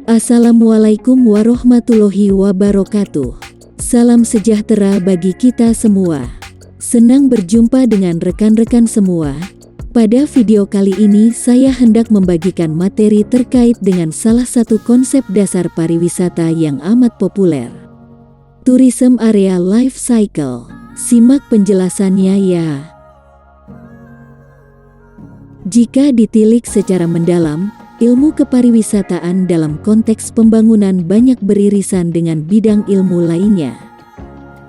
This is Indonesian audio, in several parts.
Assalamualaikum warahmatullahi wabarakatuh. Salam sejahtera bagi kita semua. Senang berjumpa dengan rekan-rekan semua. Pada video kali ini saya hendak membagikan materi terkait dengan salah satu konsep dasar pariwisata yang amat populer. Tourism Area Life Cycle. Simak penjelasannya ya. Jika ditilik secara mendalam, ilmu kepariwisataan dalam konteks pembangunan banyak beririsan dengan bidang ilmu lainnya.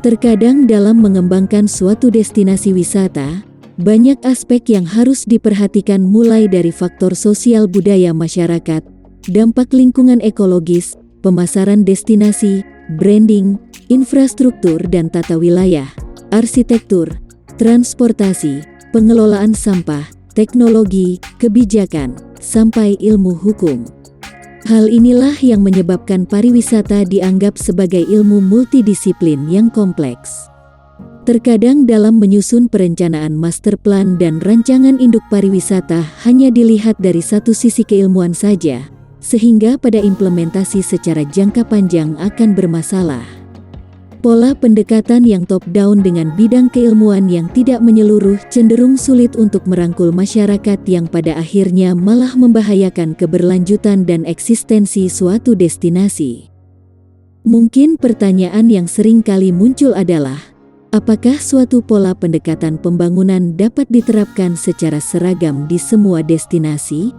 Terkadang dalam mengembangkan suatu destinasi wisata, banyak aspek yang harus diperhatikan mulai dari faktor sosial budaya masyarakat, dampak lingkungan ekologis, pemasaran destinasi, branding, infrastruktur dan tata wilayah, arsitektur, transportasi, pengelolaan sampah, teknologi, kebijakan, sampai ilmu hukum. Hal inilah yang menyebabkan pariwisata dianggap sebagai ilmu multidisiplin yang kompleks. Terkadang dalam menyusun perencanaan master plan dan rancangan induk pariwisata hanya dilihat dari satu sisi keilmuan saja, sehingga pada implementasi secara jangka panjang akan bermasalah. Pola pendekatan yang top-down dengan bidang keilmuan yang tidak menyeluruh cenderung sulit untuk merangkul masyarakat yang pada akhirnya malah membahayakan keberlanjutan dan eksistensi suatu destinasi. Mungkin pertanyaan yang sering kali muncul adalah, apakah suatu pola pendekatan pembangunan dapat diterapkan secara seragam di semua destinasi?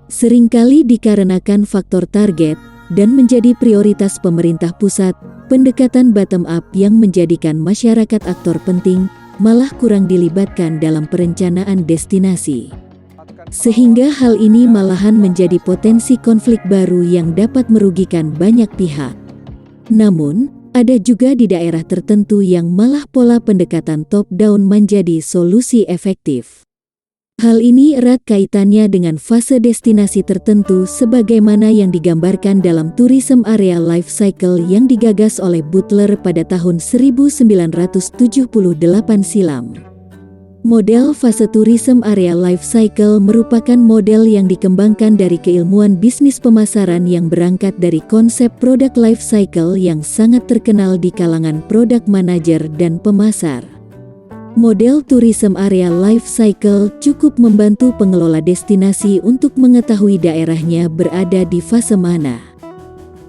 Seringkali dikarenakan faktor target dan menjadi prioritas pemerintah pusat, pendekatan bottom-up yang menjadikan masyarakat aktor penting, malah kurang dilibatkan dalam perencanaan destinasi. Sehingga hal ini malahan menjadi potensi konflik baru yang dapat merugikan banyak pihak. Namun, ada juga di daerah tertentu yang malah pola pendekatan top-down menjadi solusi efektif. Hal ini erat kaitannya dengan fase destinasi tertentu sebagaimana yang digambarkan dalam Tourism Area Life Cycle yang digagas oleh Butler pada tahun 1978 silam. Model fase Tourism Area Life Cycle merupakan model yang dikembangkan dari keilmuan bisnis pemasaran yang berangkat dari konsep product life cycle yang sangat terkenal di kalangan product manager dan pemasar. Model Tourism Area Life Cycle cukup membantu pengelola destinasi untuk mengetahui daerahnya berada di fase mana.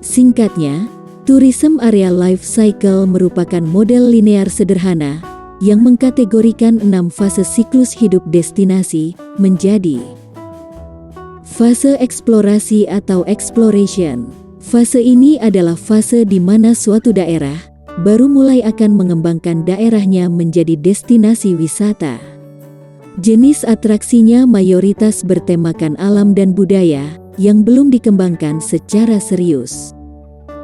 Singkatnya, Tourism Area Life Cycle merupakan model linear sederhana yang mengkategorikan 6 fase siklus hidup destinasi menjadi fase eksplorasi atau exploration. Fase ini adalah fase di mana suatu daerah baru mulai akan mengembangkan daerahnya menjadi destinasi wisata. Jenis atraksinya mayoritas bertemakan alam dan budaya yang belum dikembangkan secara serius.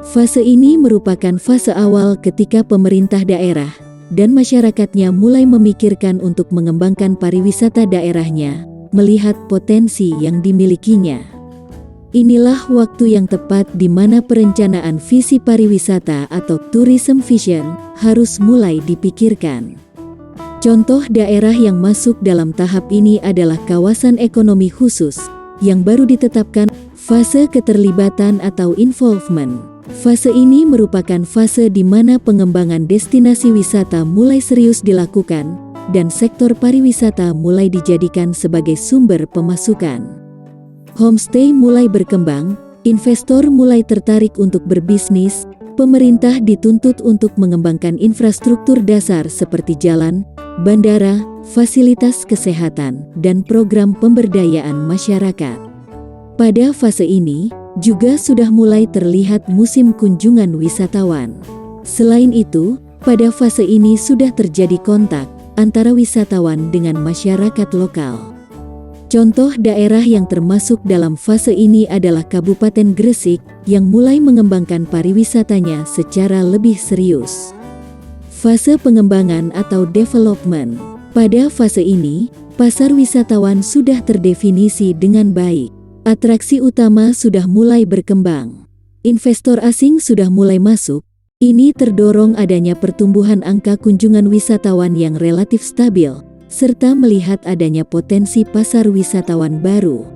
Fase ini merupakan fase awal ketika pemerintah daerah dan masyarakatnya mulai memikirkan untuk mengembangkan pariwisata daerahnya, melihat potensi yang dimilikinya. Inilah waktu yang tepat di mana perencanaan visi pariwisata atau tourism vision harus mulai dipikirkan. Contoh daerah yang masuk dalam tahap ini adalah kawasan ekonomi khusus yang baru ditetapkan fase keterlibatan atau involvement. Fase ini merupakan fase di mana pengembangan destinasi wisata mulai serius dilakukan dan sektor pariwisata mulai dijadikan sebagai sumber pemasukan. Homestay mulai berkembang, investor mulai tertarik untuk berbisnis, pemerintah dituntut untuk mengembangkan infrastruktur dasar seperti jalan, bandara, fasilitas kesehatan, dan program pemberdayaan masyarakat. Pada fase ini, juga sudah mulai terlihat musim kunjungan wisatawan. Selain itu, pada fase ini sudah terjadi kontak antara wisatawan dengan masyarakat lokal. Contoh daerah yang termasuk dalam fase ini adalah Kabupaten Gresik yang mulai mengembangkan pariwisatanya secara lebih serius. Fase pengembangan atau development. Pada fase ini, pasar wisatawan sudah terdefinisi dengan baik. Atraksi utama sudah mulai berkembang. Investor asing sudah mulai masuk. Ini terdorong adanya pertumbuhan angka kunjungan wisatawan yang relatif stabil, serta melihat adanya potensi pasar wisatawan baru.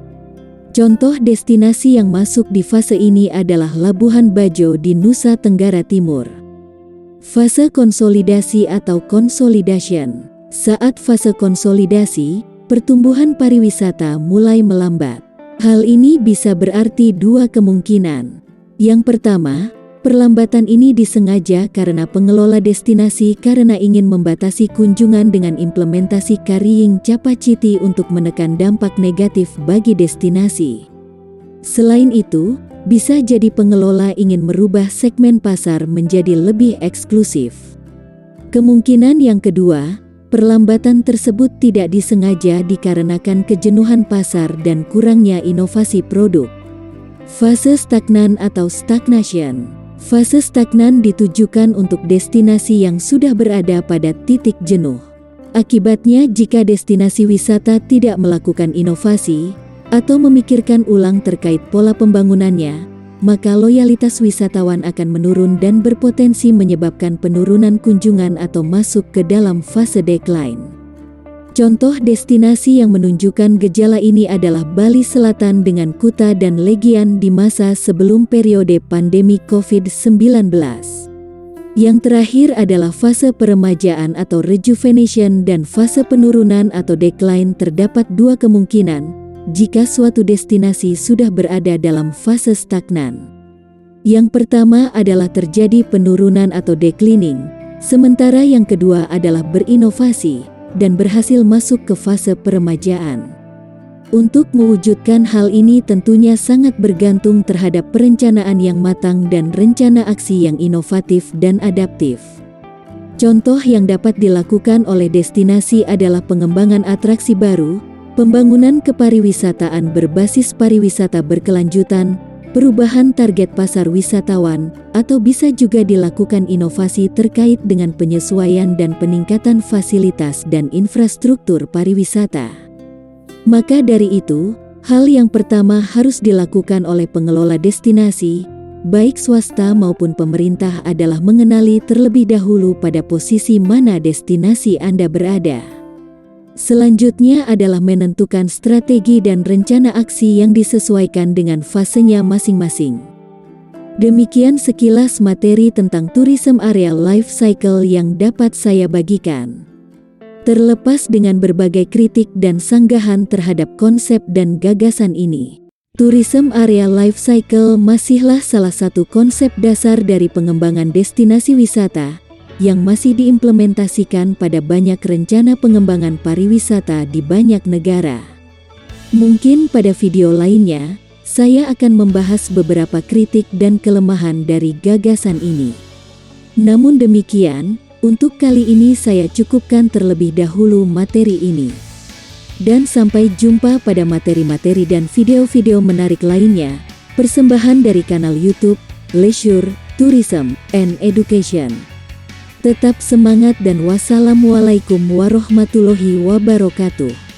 Contoh destinasi yang masuk di fase ini adalah Labuhan Bajo di Nusa Tenggara Timur. Fase konsolidasi atau consolidation. Saat fase konsolidasi, pertumbuhan pariwisata mulai melambat. Hal ini bisa berarti dua kemungkinan. Yang pertama, perlambatan ini disengaja karena pengelola destinasi karena ingin membatasi kunjungan dengan implementasi carrying capacity untuk menekan dampak negatif bagi destinasi. Selain itu, bisa jadi pengelola ingin merubah segmen pasar menjadi lebih eksklusif. Kemungkinan yang kedua, perlambatan tersebut tidak disengaja dikarenakan kejenuhan pasar dan kurangnya inovasi produk. Fase stagnan atau stagnation. Fase stagnan ditujukan untuk destinasi yang sudah berada pada titik jenuh. Akibatnya, jika destinasi wisata tidak melakukan inovasi atau memikirkan ulang terkait pola pembangunannya, maka loyalitas wisatawan akan menurun dan berpotensi menyebabkan penurunan kunjungan atau masuk ke dalam fase decline. Contoh destinasi yang menunjukkan gejala ini adalah Bali Selatan dengan Kuta dan Legian di masa sebelum periode pandemi COVID-19. Yang terakhir adalah fase peremajaan atau rejuvenation dan fase penurunan atau decline. Terdapat dua kemungkinan jika suatu destinasi sudah berada dalam fase stagnan. Yang pertama adalah terjadi penurunan atau declining, sementara yang kedua adalah berinovasi dan berhasil masuk ke fase peremajaan. Untuk mewujudkan hal ini tentunya sangat bergantung terhadap perencanaan yang matang dan rencana aksi yang inovatif dan adaptif. Contoh yang dapat dilakukan oleh destinasi adalah pengembangan atraksi baru, pembangunan kepariwisataan berbasis pariwisata berkelanjutan, perubahan target pasar wisatawan, atau bisa juga dilakukan inovasi terkait dengan penyesuaian dan peningkatan fasilitas dan infrastruktur pariwisata. Maka dari itu, hal yang pertama harus dilakukan oleh pengelola destinasi, baik swasta maupun pemerintah, adalah mengenali terlebih dahulu pada posisi mana destinasi Anda berada. Selanjutnya adalah menentukan strategi dan rencana aksi yang disesuaikan dengan fasenya masing-masing. Demikian sekilas materi tentang tourism area life cycle yang dapat saya bagikan. Terlepas dengan berbagai kritik dan sanggahan terhadap konsep dan gagasan ini, tourism area life cycle masihlah salah satu konsep dasar dari pengembangan destinasi wisata yang masih diimplementasikan pada banyak rencana pengembangan pariwisata di banyak negara. Mungkin pada video lainnya, saya akan membahas beberapa kritik dan kelemahan dari gagasan ini. Namun demikian, untuk kali ini saya cukupkan terlebih dahulu materi ini. Dan sampai jumpa pada materi-materi dan video-video menarik lainnya, persembahan dari kanal YouTube Leisure, Tourism, and Education. Tetap semangat dan wassalamualaikum warahmatullahi wabarakatuh.